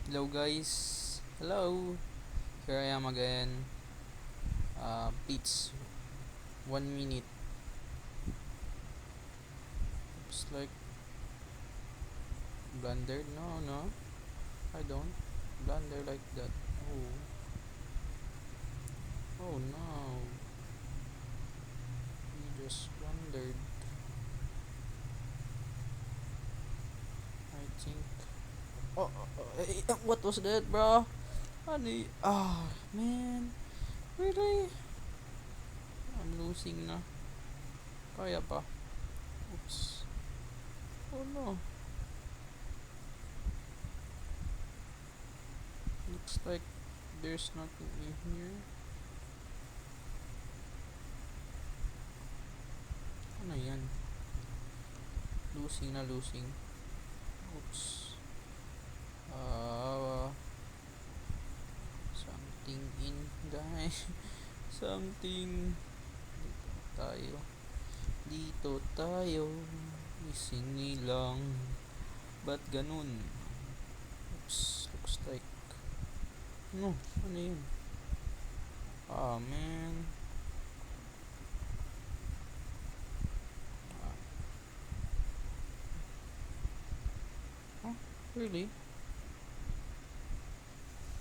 Hello guys, hello. Here I am again. Please, 1 minute. It's like blundered. No, no, I don't blunder like that. Oh, oh no, you just blundered. I think. What was that, bro? Man, really? I'm losing na. Kaya pa. Oops. Oh no. Looks like there's nothing in here. Ano yan? Losing na losing. Oops. Uh, something in guys. Something. Dito tayo. Dito tayo. Missing nilang. Ba't ganun? Oops. Looks like. No. Ano yun? Man. Ah, huh? Really?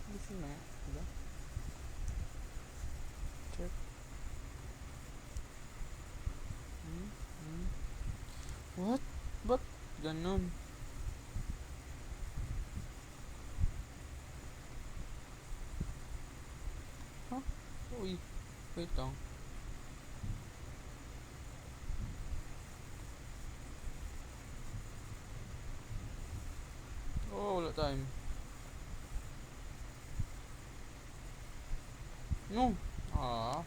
Gusto na. Diba? Check. Hmm? Hmm? What? Ba't ganun? Huh? Uy. Wait lang. Oh, wala time. No. Ah.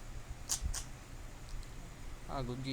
Good game.